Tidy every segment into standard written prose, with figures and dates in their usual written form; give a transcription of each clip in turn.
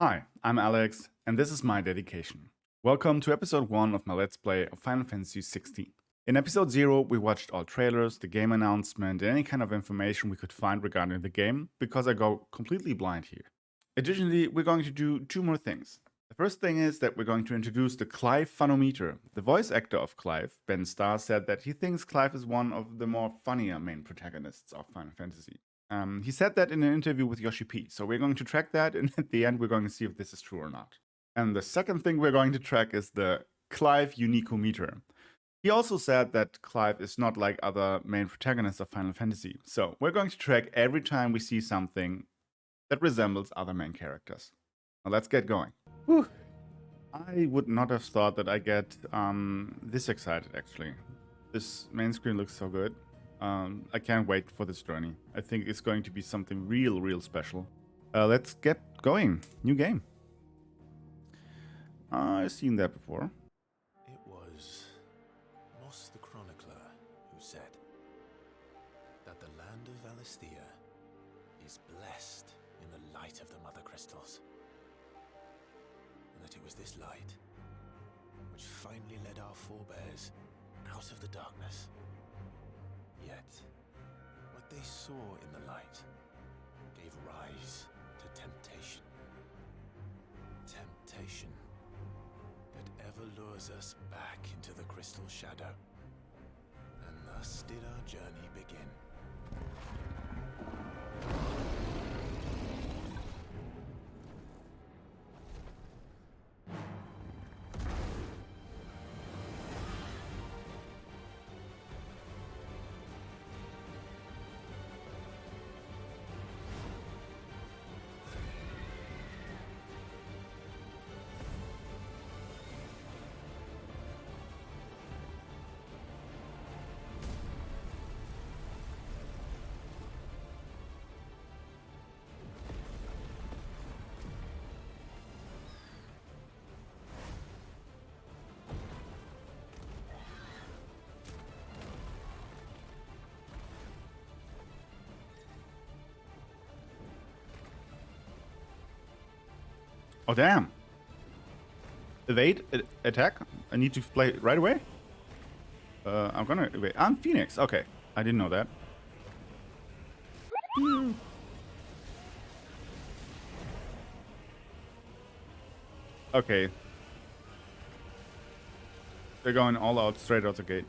Hi, I'm Alex, and this is my dedication. Welcome to episode 1 of my Let's Play of Final Fantasy XVI. In episode 0, we watched all trailers, the game announcement, and any kind of information we could find regarding the game, because I go completely blind here. Additionally, we're going to do 2 more things. The first thing is that we're going to introduce the Clive Funometer. The voice actor of Clive, Ben Starr, said that he thinks Clive is one of the more funnier main protagonists of Final Fantasy. He said that in an interview with Yoshi P, so we're going to track that, and at the end we're going to see if this is true or not. And the second thing we're going to track is the Clive Unicometer. He also said that Clive is not like other main protagonists of Final Fantasy, so we're going to track every time we see something that resembles other main characters. Now let's get going. Whew. I would not have thought that I get this excited, actually. This main screen looks so good. I can't wait for this journey. I think it's going to be something real special. Let's get going. New game. I've seen that before. It was Moss the Chronicler who said that the land of Valisthea is blessed in the light of the Mother Crystals, and that it was this light which finally led our forebears out of the darkness. Yet, what they saw in the light gave rise to temptation. Temptation that ever lures us back into the crystal shadow. And thus did our journey begin. Oh damn! Evade, attack. I need to play right away. I'm gonna evade. I'm Phoenix. Okay, I didn't know that. Okay. They're going all out, straight out the gate.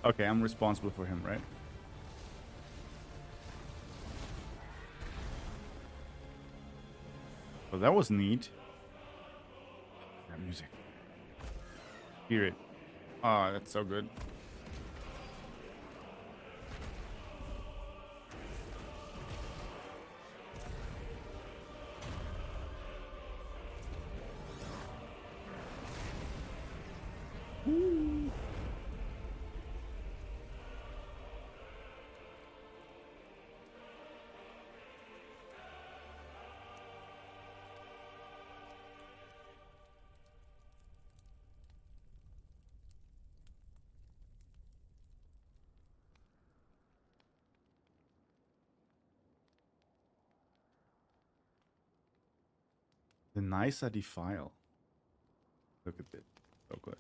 Okay, I'm responsible for him, right? Well, that was neat. That music. Hear it. Oh, that's so good. The nicer defile. Look at this. So good.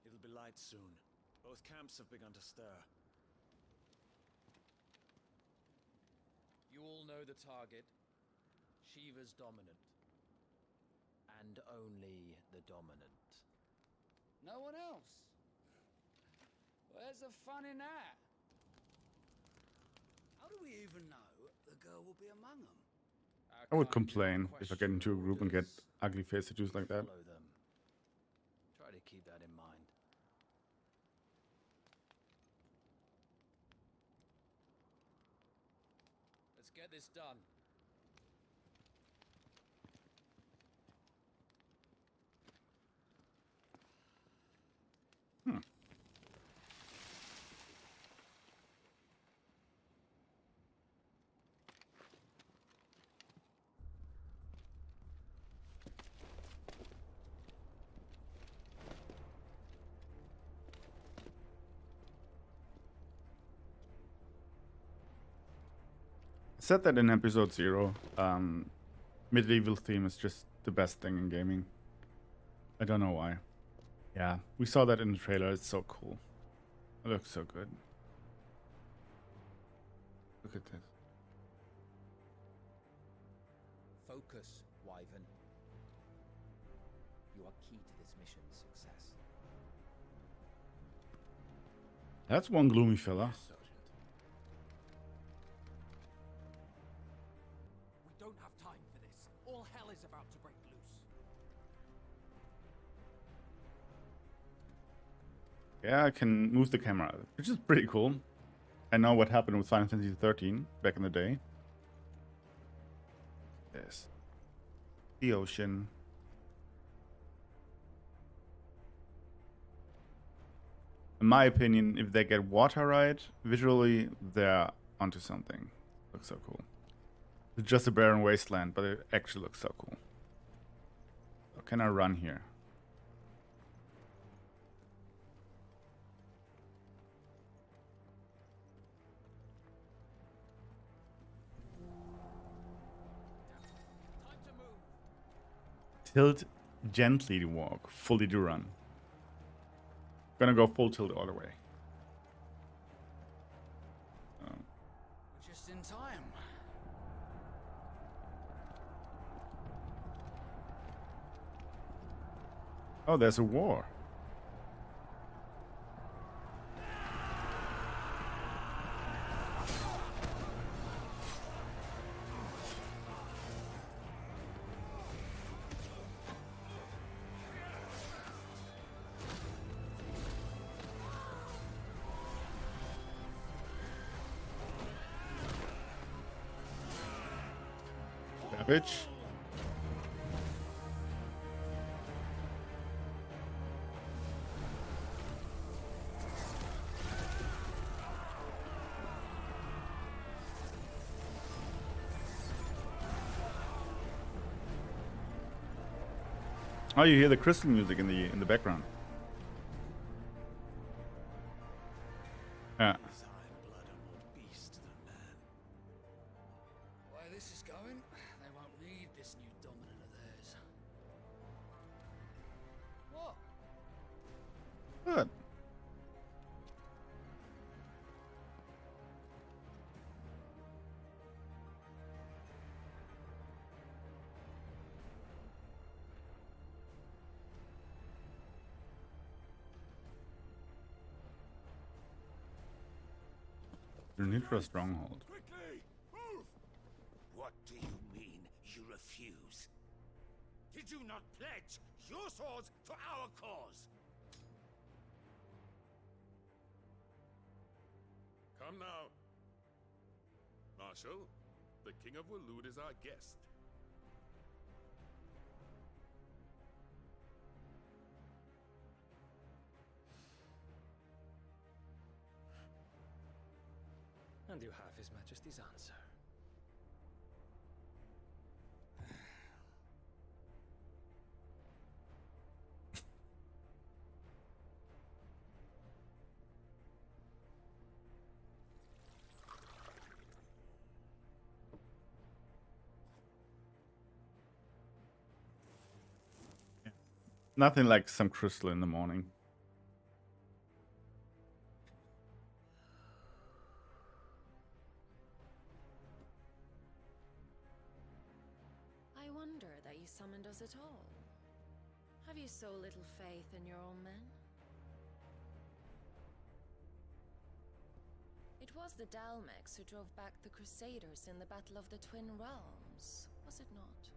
It'll be light soon. Both camps have begun to stir. You all know the target. Shiva's dominant. And only the dominant. No one else? Where's the fun in that? How do we even know the girl will be among them? I would complain if I get into a group and get ugly face tattoos like that. Follow them. Try to keep that in mind. Let's get this done. Said that in episode 0. Medieval theme is just the best thing in gaming. I don't know why. Yeah, we saw that in the trailer. It's so cool. It looks so good. Look at this. Focus, Wyvern. You are key to this mission's success. That's one gloomy fella. Sergeant. We don't have time for this. All hell is about to break loose. Yeah, I can move the camera, which is pretty cool. I know what happened with Final Fantasy XIII back in the day. Yes. The ocean. In my opinion, if they get water right, visually, they're onto something. Looks so cool. It's just a barren wasteland, but it actually looks so cool. So can I run here? Time to move. Tilt gently to walk, fully to run. Gonna go full tilt all the way. We're just in time. Oh, there's a war. Savage. Oh, you hear the crystal music in the background. Yeah. His iron blood are more beast than man. The way this is going, they won't need this new dominant of theirs. What? Good. You need for a stronghold. Quickly! Move! What do you mean you refuse? Did you not pledge your swords to our cause? Come now. Marshal, the King of Waloed is our guest. And you have His Majesty's answer. Nothing like some crystal in the morning. I wonder that you summoned us at all. Have you so little faith in your own men? It was the Dalmex who drove back the Crusaders in the Battle of the Twin Realms, was it not?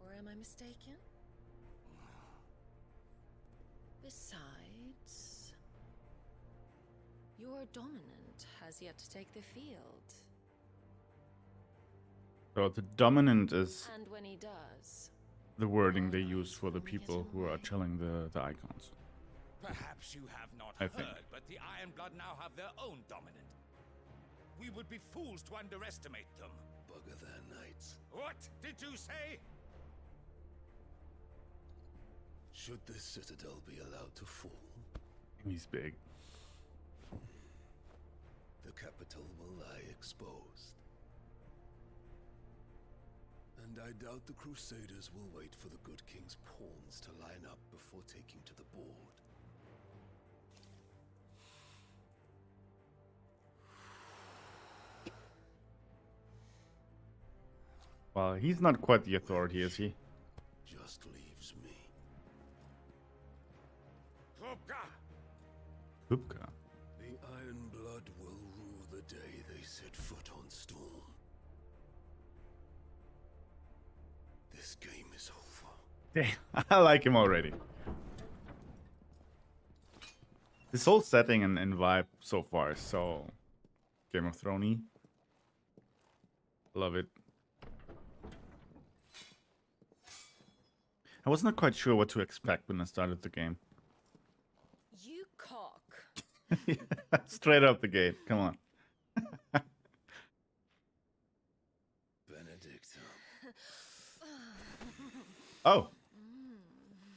Or am I mistaken? Besides, your dominant has yet to take the field. So the dominant is And when he does, the wording they use for the people who are chilling the icons. Perhaps you have not I heard, think. but the Ironblood now have their own dominant. We would be fools to underestimate them. Bugger their knights. What did you say? Should this citadel be allowed to fall? He's big. the capital will lie exposed. And I doubt the Crusaders will wait for the good king's pawns to line up before taking to the board. Well, he's not quite the authority, is he? Just leaves me. Hoopka. The Iron Blood will rule the day they set foot on Storm. This game is over. Damn, I like him already. This whole setting and vibe so far is so Game of Thrones-y. Love it. I was not quite sure what to expect when I started the game. You cock. Straight up the gate. Come on. Benedicta. Oh.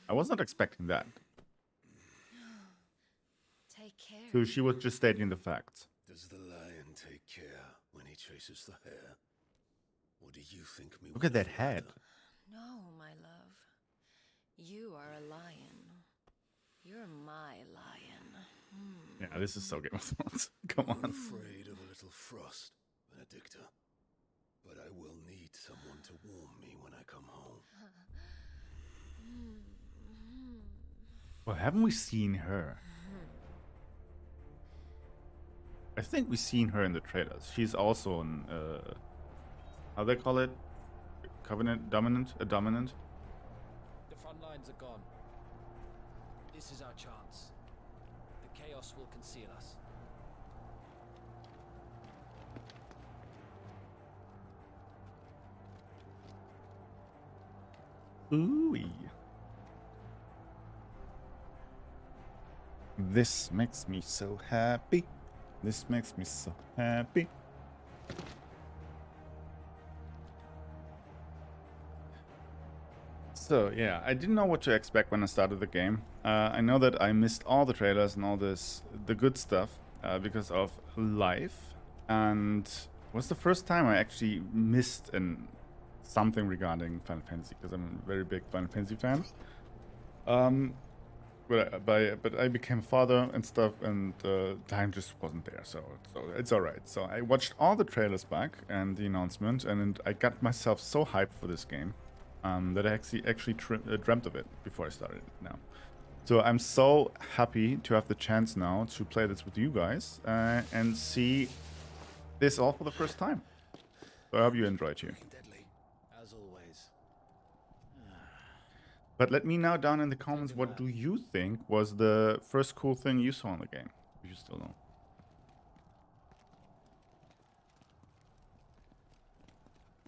I was not expecting that. Take care. So she was just stating the facts. Does the lion take care when he chases the hare? Or do you think me? Look at that head. No, my love. You are a lion. You're my lion. Yeah, this is so Game of Thrones. Come I'm on. afraid of a little frost, Benedicta. But I will need someone to warm me when I come home. Well, haven't we seen her? I think we've seen her in the trailers. She's also an, how they call it? Covenant? Dominant? A dominant? The front lines are gone. This is our chance. The chaos will conceal us. Ooh-wee. This makes me so happy. This makes me so happy. So yeah, I didn't know what to expect when I started the game. I know that I missed all the trailers and all the good stuff because of life, and was the first time I actually missed something regarding Final Fantasy, because I'm a very big Final Fantasy fan. But I became a father and stuff, and time just wasn't there, so it's alright. So I watched all the trailers back and the announcement, and I got myself so hyped for this game that I actually dreamt of it before I started it now. So I'm so happy to have the chance now to play this with you guys and see this all for the first time. So I hope you enjoyed too. Deadly, as always. But let me know down in the comments, what do you think was the first cool thing you saw in the game? If you still know.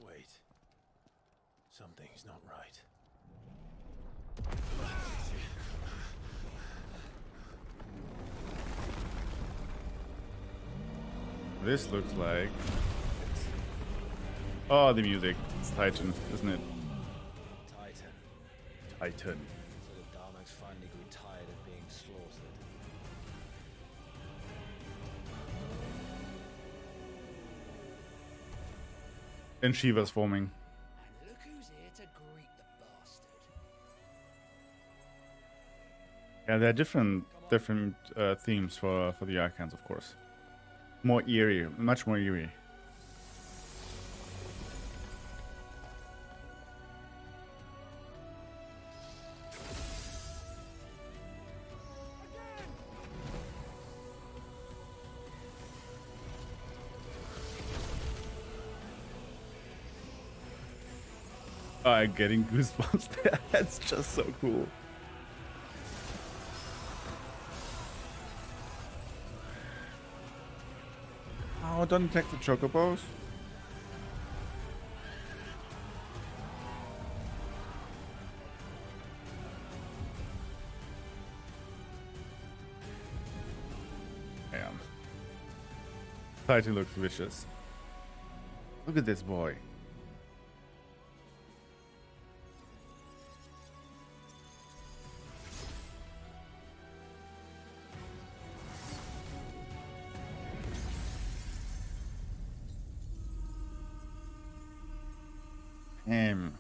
Wait. Something's not right. This looks like... Oh, the music. It's Titan, isn't it? Titan. Titan. So the Darmaks finally grew tired of being slaughtered. And Shiva's forming. And look who's here to greet the bastard. Yeah, there are different themes for the icons, of course. More eerie, much more eerie. I'm getting goosebumps there. That's just so cool. Oh, don't attack the chocobos. Damn. Titan looks vicious. Look at this boy. Damn.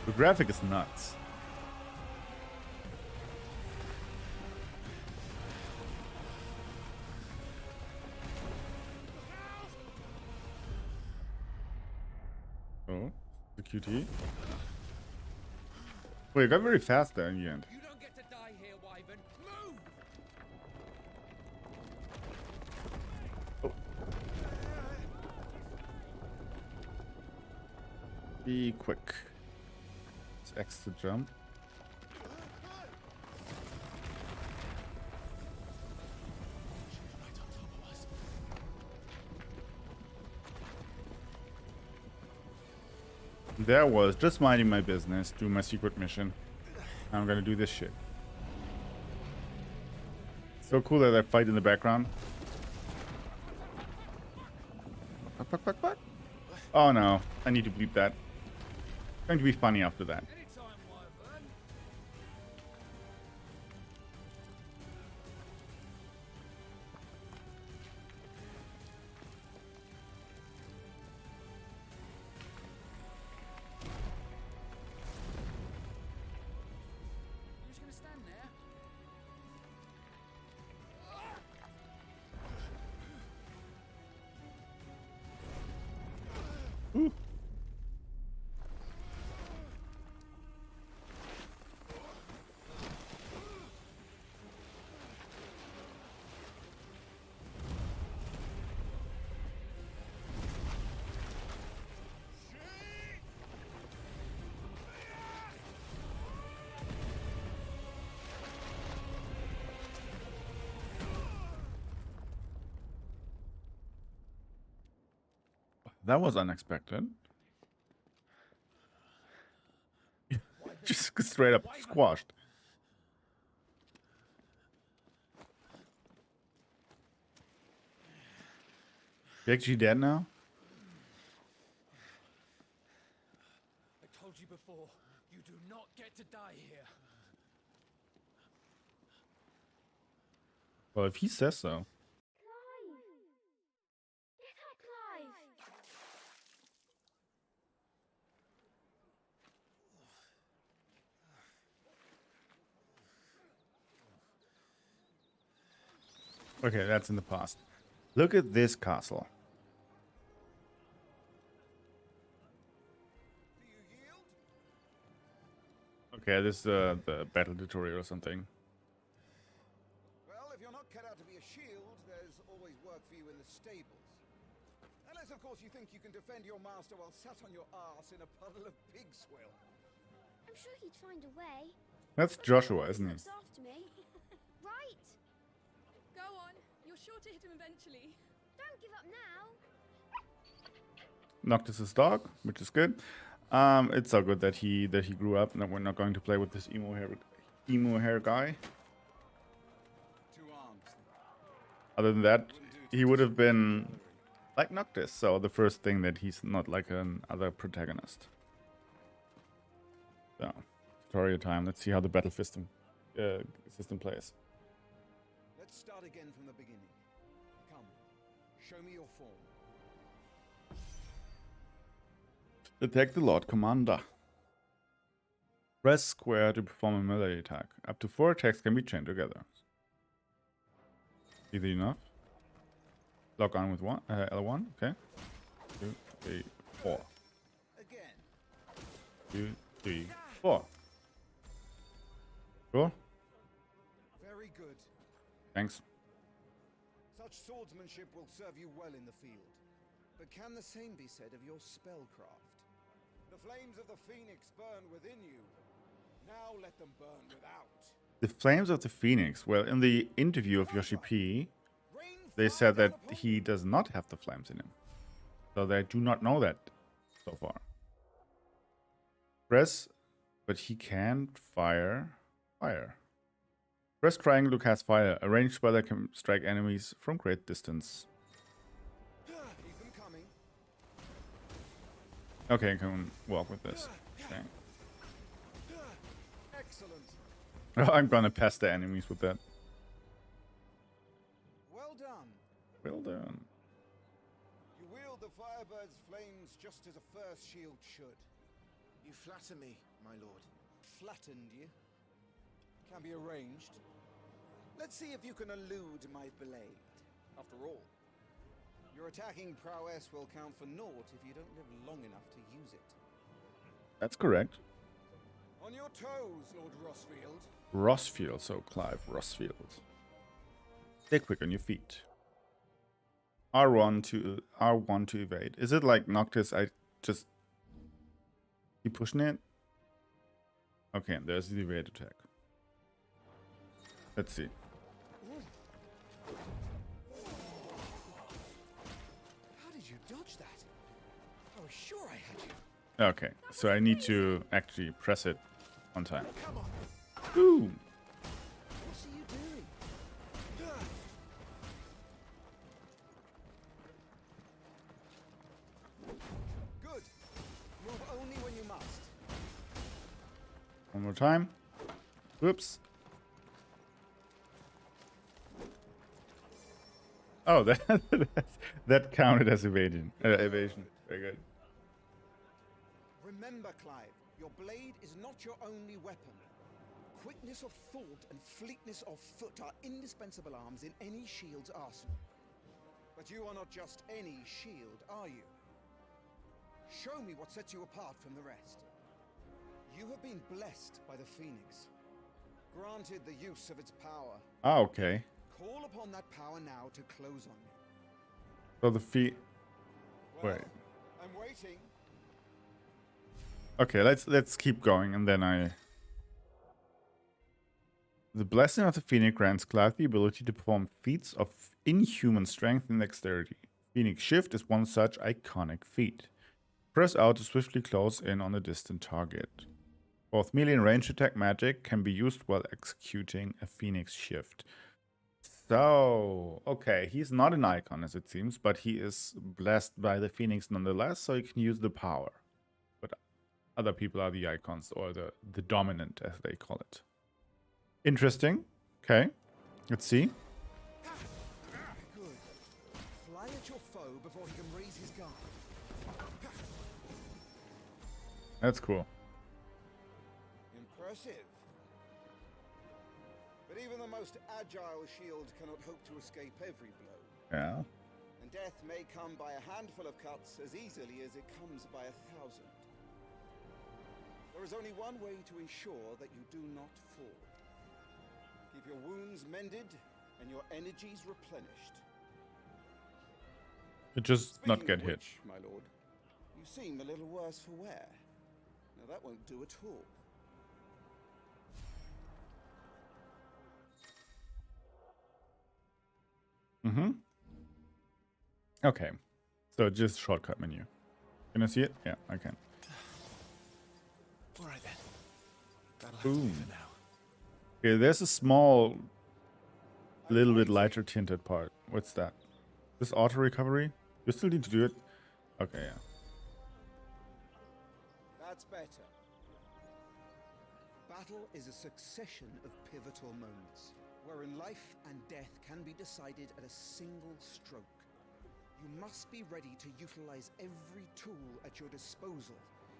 The graphic is nuts. Oh, the QT. Wait, it got very fast there in the end. You don't get to die here, Wyvern. Move! Be quick. It's X to jump. There was just minding my business, do my secret mission. I'm gonna do this shit. So cool that I fight in the background. Fuck. Oh no, I need to bleep that. It's going to be funny after that. Anytime, Wyvern. You're just gonna stand there? Ooh. That was unexpected. Just straight up squashed. You actually dead now? I told you before, you do not get to die here. Well, if he says so. Okay, that's in the past. Look at this castle. Okay, this is the battle tutorial or something. Well, if you're not cut out to be a shield, there's always work for you in the stables. Unless, of course, you think you can defend your master while sat on your ass in a puddle of pig swill. I'm sure he'd find a way. That's Joshua, isn't he? Looks after me. Right. Go on. You're sure to hit him eventually. Don't give up now. Noctis' dog, which is good. It's so good that he grew up and that we're not going to play with this emo hair guy. Two arms. Other than that, he would have been like Noctis. So the first thing that he's not like another protagonist. So tutorial time. Let's see how the battle system plays. Let's start again from the beginning. Come, show me your form. Attack the Lord Commander. Press square to perform a melee attack. Up to 4 attacks can be chained together. Easy enough. Lock on with L1. Okay. 2, 3, 4. Again. 2, 3, 4. Cool. Very good. Thanks. Such swordsmanship will serve you well in the field. But can the same be said of your spellcraft? The flames of the phoenix burn within you. Now let them burn without. The Flames of the Phoenix. Well, in the interview of Yoshi P, they said that he does not have the flames in him. So they do not know that so far. Press, but he can't fire fire. Press triangle to cast fire. A ranged spell that can strike enemies from great distance. Keep them coming. Okay, I can walk with this. Okay. Excellent. Oh, I'm gonna pest the enemies with that. Well done. Well done. You wield the Firebird's flames just as a first shield should. You flatter me, my lord. Flattened you. Can be arranged. Let's see if you can elude my blade. After all, your attacking prowess will count for naught if you don't live long enough to use it. That's correct. On your toes, Lord Rosfield. Rosfield, so Clive Rosfield. Stay quick on your feet. R1 to evade. Is it like Noctis? I just keep pushing it. Okay, there's the evade attack. Let's see. How did you dodge that? I was sure I had you. Okay, so I need to actually press it on time. Come on. Boom! What are you doing? Good. Move only when you must. One more time. Whoops. Oh, that counted as evasion. Evasion. Very good. Remember, Clive, your blade is not your only weapon. Quickness of thought and fleetness of foot are indispensable arms in any shield's arsenal. But you are not just any shield, are you? Show me what sets you apart from the rest. You have been blessed by the Phoenix, granted the use of its power. Ah, okay. Call upon that power now to close on me. So the feet. Well, Wait. I'm waiting. Okay, let's keep going, and then I. The blessing of the Phoenix grants Clive the ability to perform feats of inhuman strength and dexterity. Phoenix Shift is one such iconic feat. Press out to swiftly close in on a distant target. Both melee and ranged attack magic can be used while executing a Phoenix Shift. So, okay, he's not an icon as it seems, but he is blessed by the Phoenix nonetheless, so he can use the power. But other people are the icons, or the dominant as they call it. Interesting. Okay, let's see. Good. Fly at your foe before he can raise his guard. That's cool. Impressive. But even the most agile shield cannot hope to escape every blow. Yeah. And death may come by a handful of cuts as easily as it comes by 1,000. There is only one way to ensure that you do not fall. Keep your wounds mended and your energies replenished. It just Speaking not get of hit. which, my lord, you seem a little worse for wear. Now that won't do at all. Mm-hmm. Okay. So just shortcut menu. Can I see it? Yeah, I can. All right then. That'll have to Boom. be for now. Okay, there's a small, little bit lighter tinted part. What's that? This auto recovery? You still need to do it? Okay, yeah. That's better. Battle is a succession of pivotal moments, wherein life and death can be decided at a single stroke. You must be ready to utilize every tool at your disposal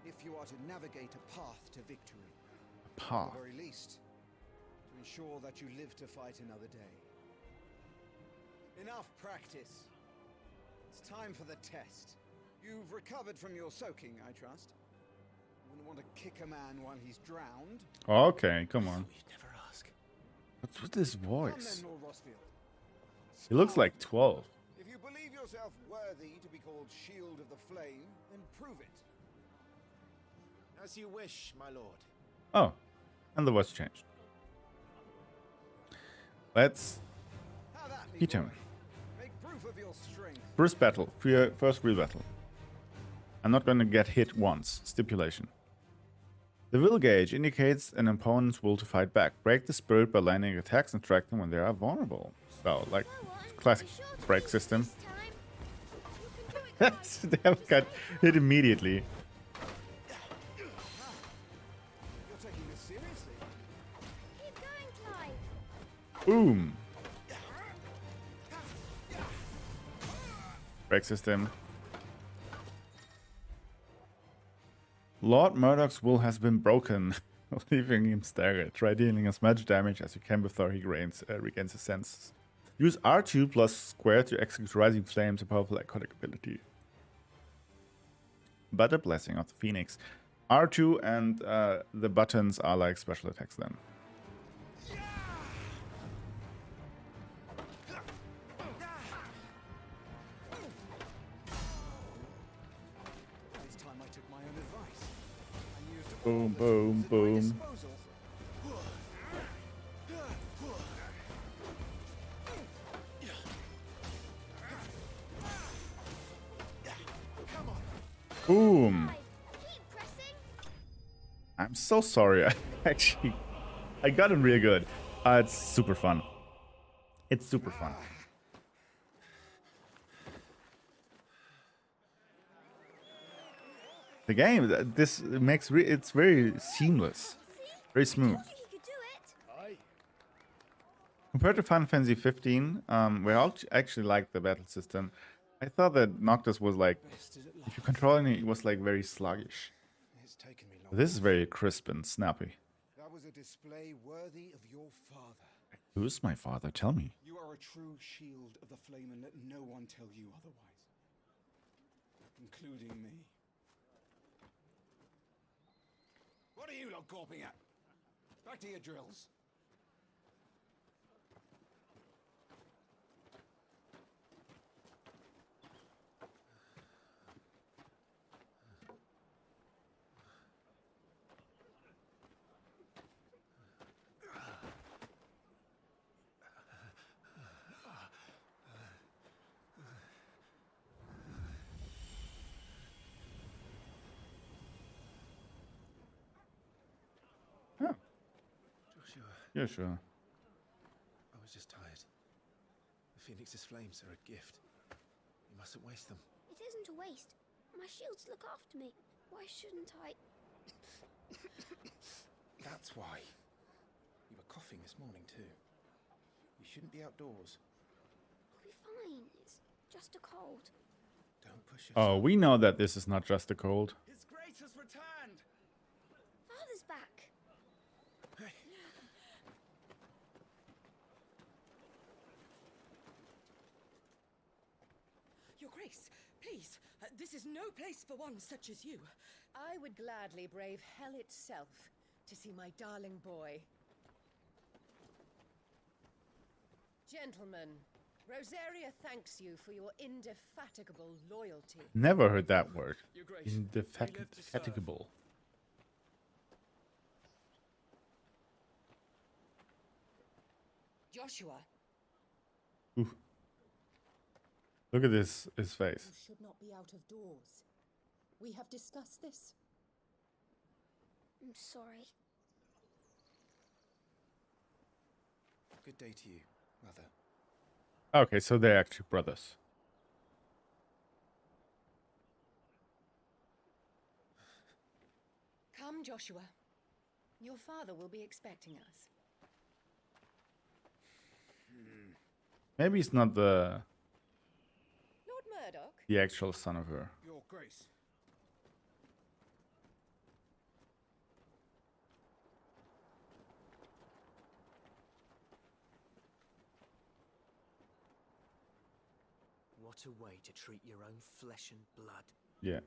if you are to navigate a path to victory. Path. At the very least, to ensure that you live to fight another day. Enough practice. It's time for the test. You've recovered from your soaking, I trust. You wouldn't want to kick a man while he's drowned. Okay, come on. We'd never ask. What's with this Come then, voice? Lord Rosfield. He looks like 12. If you believe yourself worthy to be called Shield of the Flame, then prove it. As you wish, my lord. Oh, and the voice changed. Let's How that me hit him. boy? Make proof of your strength. First battle. First real battle. I'm not going to get hit once. Stipulation. The will gauge indicates an opponent's will to fight back. Break the spirit by landing attacks and strike them when they are vulnerable. So, like, classic break system. They haven't got hit immediately. taking this seriously. Keep going, Clive. Boom. Break system. Lord Murdoch's will has been broken, leaving him staggered. Try dealing as much damage as you can before he regains his senses. Use R2 plus square to execute Rising Flames, a powerful iconic ability. But a Blessing of the Phoenix. R2 and the buttons are like special attacks then. This time I took my own advice and used Boom, all the boom, tools at my boom. disposal. Boom. Keep pressing. I'm so sorry. I got him real good. It's super fun. It's super fun. The game, this makes it's very seamless, very smooth. He could do it. Aye. Compared to Final Fantasy 15, where I actually liked the battle system, I thought that Noctis was like, if you control it, it was like very sluggish. It's taken me long. This is very crisp and snappy. That was a display worthy of your father. Who's my father? Tell me. You are a true shield of the flame, and let no one tell you otherwise, including me. What are you lot gawping at? Back to your drills. Joshua, Yeah, sure. I was just tired. The Phoenix's flames are a gift. You mustn't waste them. It isn't a waste. My shields look after me. Why shouldn't I? That's why. You were coughing this morning too. You shouldn't be outdoors. I'll be fine. It's just a cold. Don't push yourself. Oh, we know that this is not just a cold. His Grace has returned! Father's back. Hey. Your Grace, please, this is no place for one such as you. I would gladly brave hell itself to see my darling boy. Gentlemen, Rosaria thanks you for your indefatigable loyalty. Never heard that word. Your Grace, we live to serve. Indefatigable. Joshua, Ooh. Look at his face. you should not be out of doors. We have discussed this. I'm sorry. Good day to you, Mother. Okay, so they're actually brothers. Come, Joshua. Your father will be expecting us. Maybe he's not the Lord Murdoch? actual son of her. Your Grace. What a way to treat your own flesh and blood. Yeah.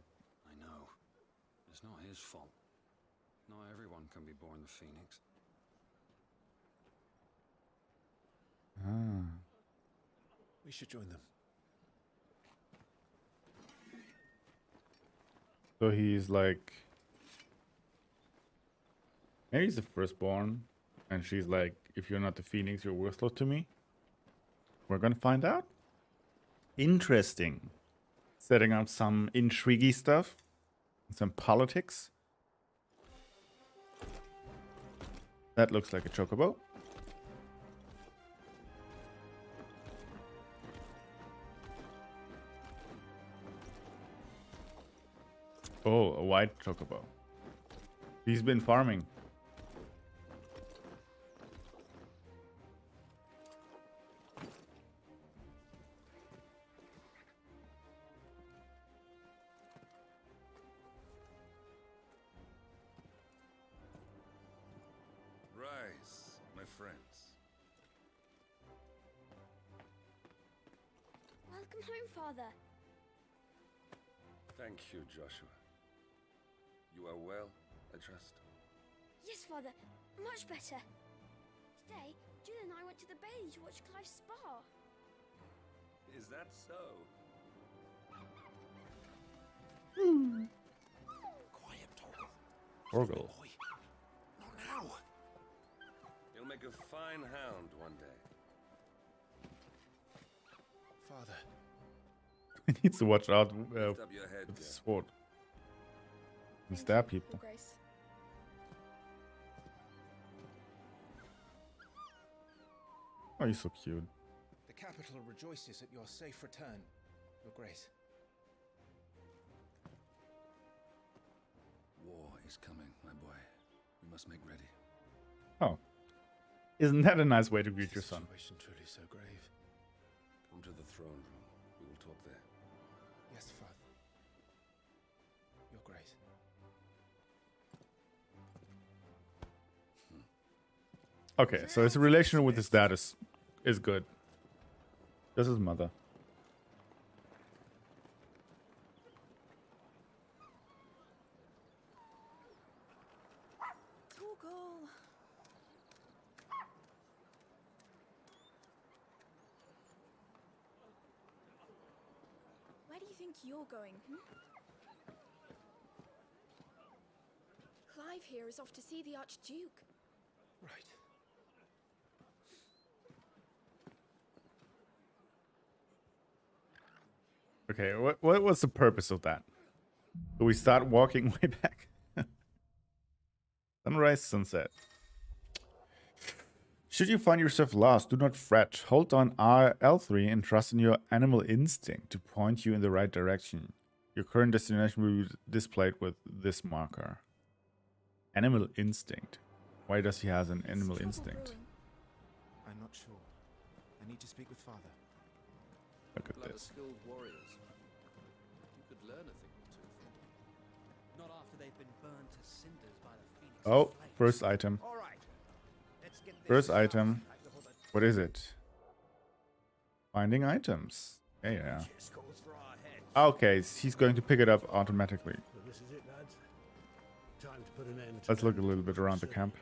I know. It's not his fault. Not everyone can be born the Phoenix. Ah. We should join them. So he's like, maybe he's the firstborn, and she's like, if you're not the Phoenix, you're worthless to me. We're gonna find out. Interesting. Setting up some intriguey stuff, some politics. That looks like a chocobo. Oh, a white chocobo. He's been farming. Grace, my friends. Welcome home, Father. Thank you, Joshua. You are well, I trust. Yes, Father. Much better. Today, Jill and I went to the Bailey to watch Clive's spa. Is that so? Quiet, Torgal. Torgal. Boy, not now. You'll make a fine hound one day. Father, He needs to watch out Lift up your head, with the dear. sword. And Thank stab you, people. Your Grace. Oh, he's so cute. the capital rejoices at your safe return, Your Grace. War is coming, my boy. We must make ready. Oh. Isn't that a nice way to greet Is your the son? situation truly so grave? Come to the throne room. We will talk there. Yes, Father. Your Grace. Okay, so his relation with his dad is good. This is his mother. Torgal. Where do you think you're going? Clive here is off to see the Archduke. Right. Okay, what was the purpose of that? Do we start walking way back? Sunrise, sunset. Should you find yourself lost, do not fret. Hold on L3 and trust in your animal instinct to point you in the right direction. Your current destination will be displayed with this marker. Animal instinct. Why does he have an animal instinct? I'm not sure. I need to speak with Father. Look at Like this. skilled warriors. You could learn a thing or two from them. Not after they've been burned to cinders by the Phoenix. Oh, first item. All right. Let's get this First done item. before the What is it? Finding items. Yeah. chest goes for our heads. Okay, he's going to pick it up automatically. So this is it, lads. Time to put an end to Let's look a little bit around the camp.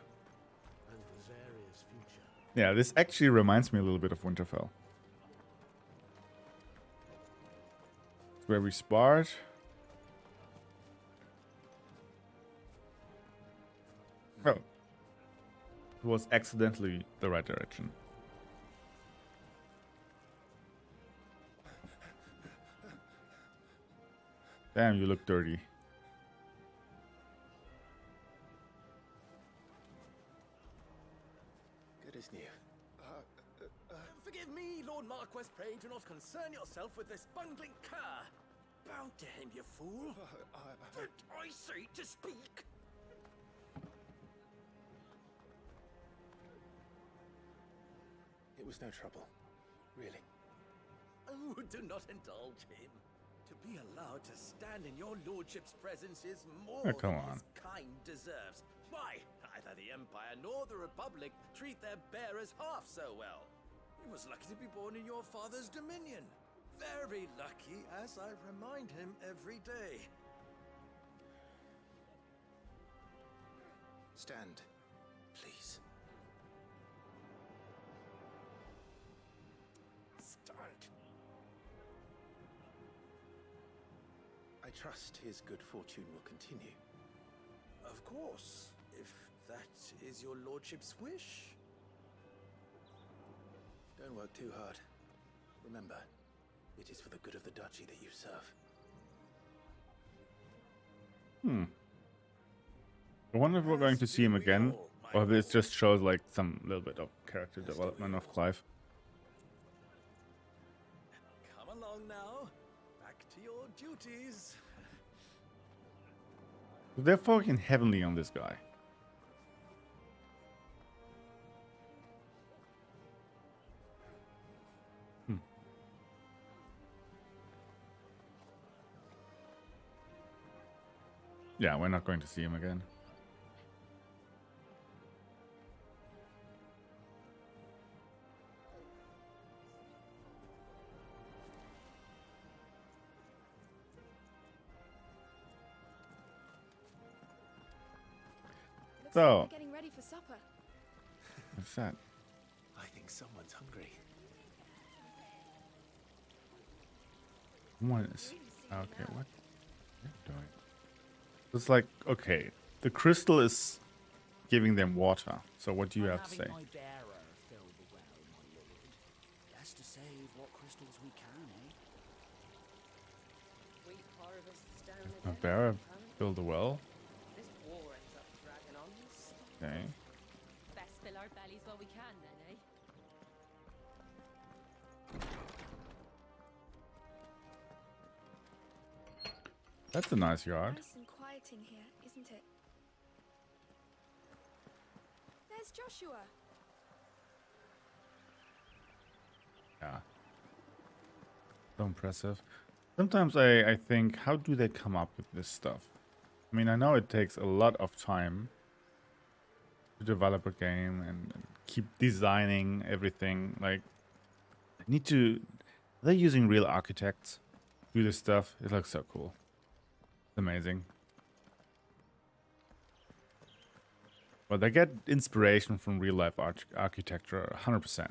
and Rosaria's future. Yeah, this actually reminds me a little bit of Winterfell. Where we sparred. Oh. It was accidentally the right direction. Damn, you look dirty. Good as new. Forgive me, Lord Marquess. Pray do not concern yourself with this bungling cur. Bow to him, you fool. Did I say to speak? It was no trouble. Really. Oh, do not indulge him. To be allowed to stand in your lordship's presence is more Oh, come than on. his kind deserves. Why, neither the Empire nor the Republic treat their bearers half so well. He was lucky to be born in your father's dominion. Very lucky, as I remind him every day. Stand, please. Start. I trust his good fortune will continue. Of course, if that is your lordship's wish. Don't work too hard. Remember, it is for the good of the duchy that you serve. I wonder if we're going to see him again, or if this just shows like some little bit of character development of Clive. Come along now. Back to your duties. They're fucking heavenly on this guy. Yeah, we're not going to see him again. So, We're getting ready for supper. what's that? I think someone's hungry. Someone is. Okay, what? Doing? It's like, okay, the crystal is giving them water. So what do you have to say? My bearer fill the well, my lord. Best to save what crystals we can, eh? Wheat harvests down A again. bear build a well. This war ends up dragging on. Okay. Best fill our bellies while we can, then, eh? That's a nice yard. Nice and quiet in here, isn't it? There's Joshua. Yeah. So impressive. Sometimes I think, how do they come up with this stuff? I mean, I know it takes a lot of time to develop a game and keep designing everything. Like, I need to... They're using real architects to do this stuff. It looks so cool. It's amazing. But they get inspiration from real life architecture 100%.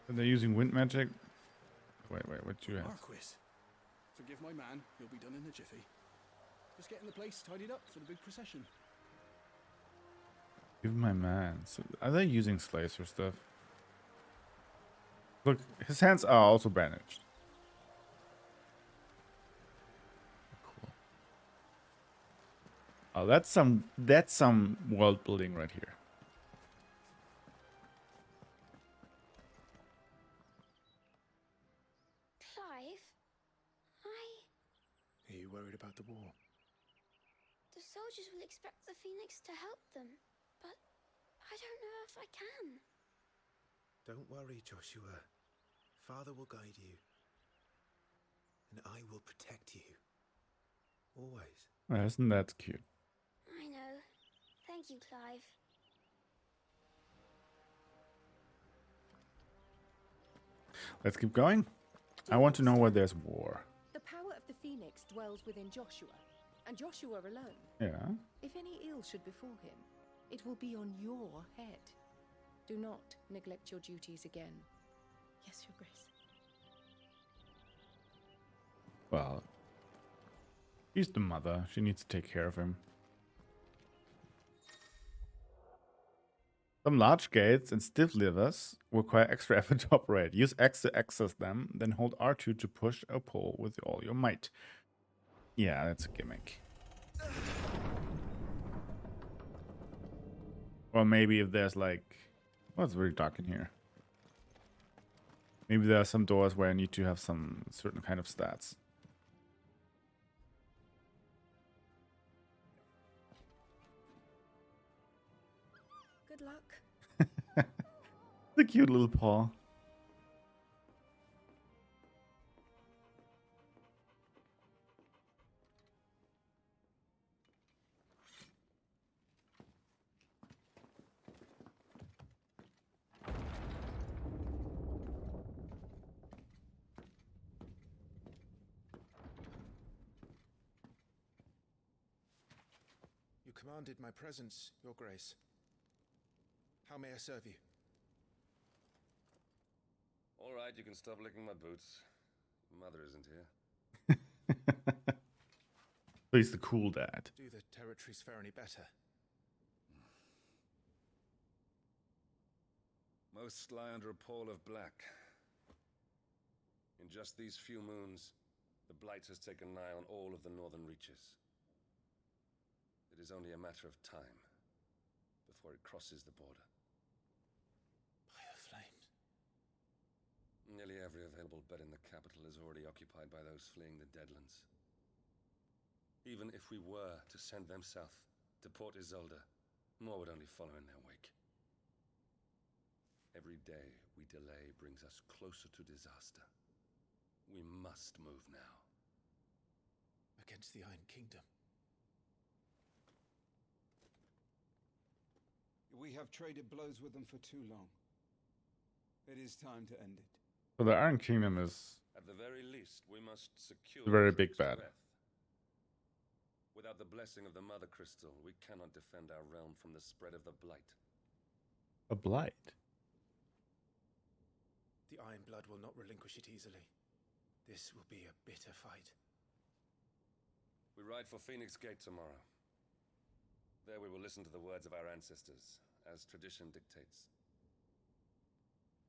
And they're using wind magic. Wait, what do you have? Marquis, forgive my man. He'll be done in a jiffy. Just getting the place tidied up for the big procession. Give my man. So are they using slaves or stuff? Look, his hands are also bandaged. Cool. Oh, that's some world building right here. Clive, Are you worried about the war? the soldiers will expect the Phoenix to help them, but I don't know if I can. Don't worry, Joshua. Father will guide you. And I will protect you. Always. Oh, isn't that cute? I know. Thank you, Clive. Let's keep going. I want to know where there's war. The power of the Phoenix dwells within Joshua, and Joshua alone. Yeah. If any ill should befall him, it will be on your head. Do not neglect your duties again. Yes, Your Grace. Well, she's the mother. She needs to take care of him. Some large gates and stiff levers require extra effort to operate. Use X to access them, then hold R2 to push or pull with all your might. Yeah, that's a gimmick. Or maybe if there's like... Oh, it's very dark in here. Maybe there are some doors where I need to have some certain kind of stats. Good luck. The cute little paw. You commanded my presence, Your Grace. How may I serve you? All right, you can stop licking my boots. Mother isn't here. So he's the cool dad. Do the territories fare any better? Most lie under a pall of black. In just these few moons, the Blight has taken nigh on all of the northern reaches. It is only a matter of time before it crosses the border. By the flames. Nearly every available bed in the capital is already occupied by those fleeing the Deadlands. Even if we were to send them south to Port Isolde, more would only follow in their wake. Every day we delay brings us closer to disaster. We must move now. Against the Iron Kingdom. We have traded blows with them for too long. It is time to end it. So the Iron Kingdom is At the very least, we must secure very the big Drake's bad. breath. Without the blessing of the Mother Crystal, we cannot defend our realm from the spread of the Blight. A blight. The Iron Blood will not relinquish it easily. This will be a bitter fight. We ride for Phoenix Gate tomorrow. There we will listen to the words of our ancestors, as tradition dictates.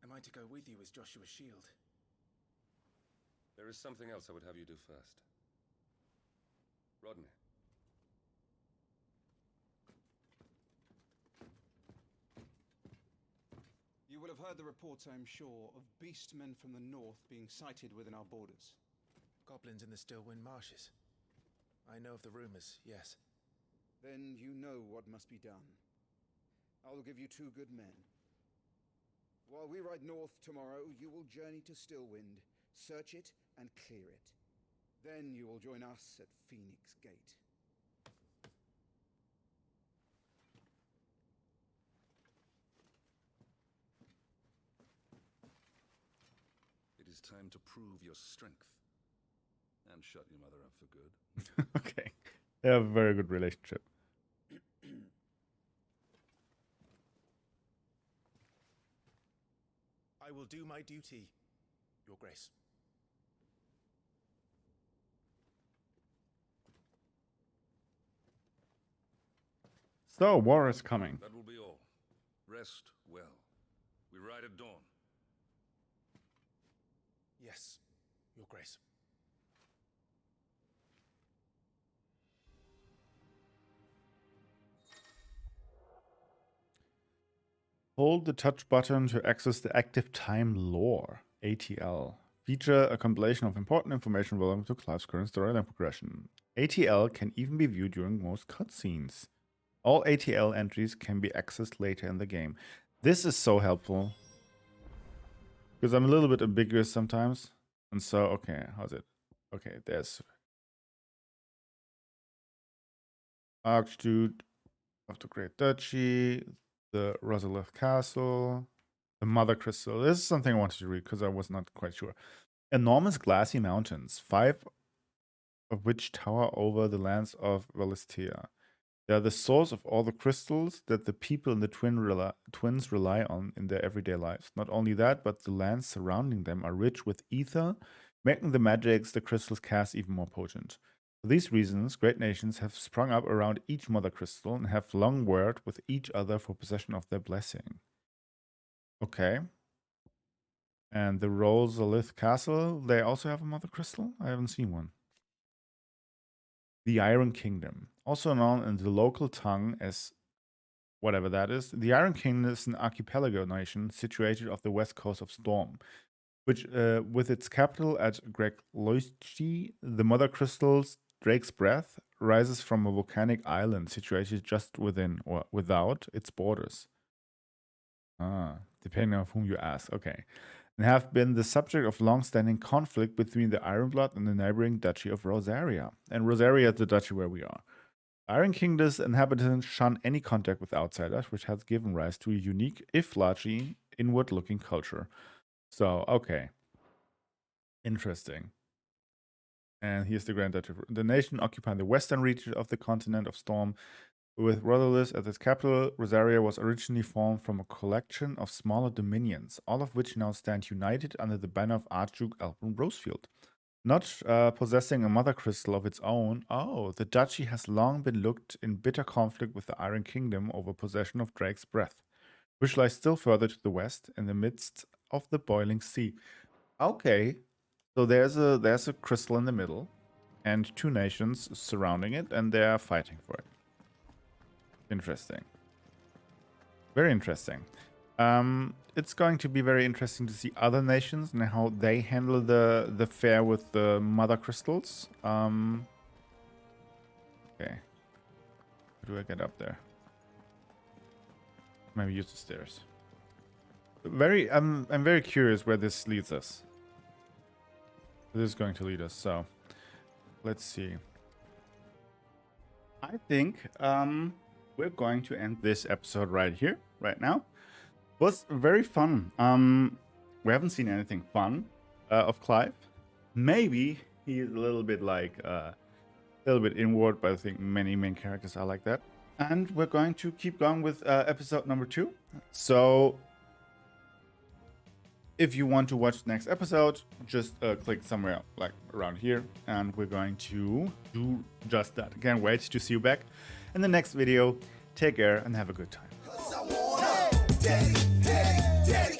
Am I to go with you as Joshua's shield? There is something else I would have you do first. Rodney. You will have heard the reports, I am sure, of beastmen from the north being sighted within our borders. Goblins in the Stillwind Marshes. I know of the rumors, yes. Then you know what must be done. I will give you 2 good men. While we ride north tomorrow, you will journey to Stillwind, search it, and clear it. Then you will join us at Phoenix Gate. It is time to prove your strength. And shut your mother up for good. Okay. They have a very good relationship. I will do my duty, Your Grace. So, war is coming. That will be all. Rest well. We ride at dawn. Yes, Your Grace. Hold the touch button to access the Active Time Lore, ATL. Feature a compilation of important information relevant to Clive's current storyline progression. ATL can even be viewed during most cutscenes. All ATL entries can be accessed later in the game. This is so helpful. Because I'm a little bit ambiguous sometimes. And so, okay, how's it? Okay, there's Archduke of the Great Duchy, the Rosalith Castle, the Mother Crystal. This is something I wanted to read because I was not quite sure. Enormous glassy mountains, 5 of which tower over the lands of Valistia. They are the source of all the crystals that the people in the twins rely on in their everyday lives. Not only that, but the lands surrounding them are rich with ether, making the magics the crystals cast even more potent. For these reasons, great nations have sprung up around each mother crystal and have long warred with each other for possession of their blessing. Okay. And the Rosalith Castle, they also have a mother crystal? I haven't seen one. The Iron Kingdom, also known in the local tongue as whatever that is. The Iron Kingdom is an archipelago nation situated off the west coast of Storm, which, with its capital at Gregloichi, the mother crystals Drake's Breath rises from a volcanic island situated just within or without its borders. Depending on whom you ask. Okay. And have been the subject of long-standing conflict between the Ironblood and the neighboring Duchy of Rosaria. And Rosaria is the duchy where we are. Iron Kingdom's inhabitants shun any contact with outsiders, which has given rise to a unique, if largely inward-looking culture. So, okay. Interesting. And here's the Grand Duchy. The nation occupying the western reaches of the continent of Storm, with Rhodolis as its capital. Rosaria was originally formed from a collection of smaller dominions, all of which now stand united under the banner of Archduke Clive Rosfield. Not possessing a mother crystal of its own, the duchy has long been looked in bitter conflict with the Iron Kingdom over possession of Drake's Breath, which lies still further to the west in the midst of the boiling sea. Okay, so there's a crystal in the middle, and 2 nations surrounding it, and they are fighting for it. Interesting. Very interesting. It's going to be very interesting to see other nations and how they handle the fare with the mother crystals. Okay. How do I get up there? Maybe use the stairs. I'm very curious where this leads us. This is going to lead us, so let's see. I think we're going to end this episode right here, right now. It was very fun. We haven't seen anything fun of Clive. Maybe he's a little bit like a little bit inward, but I think many main characters are like that. And we're going to keep going with episode number 2. So if you want to watch the next episode, just click somewhere like around here, and we're going to do just that. Can't wait to see you back in the next video. Take care and have a good time. Daddy,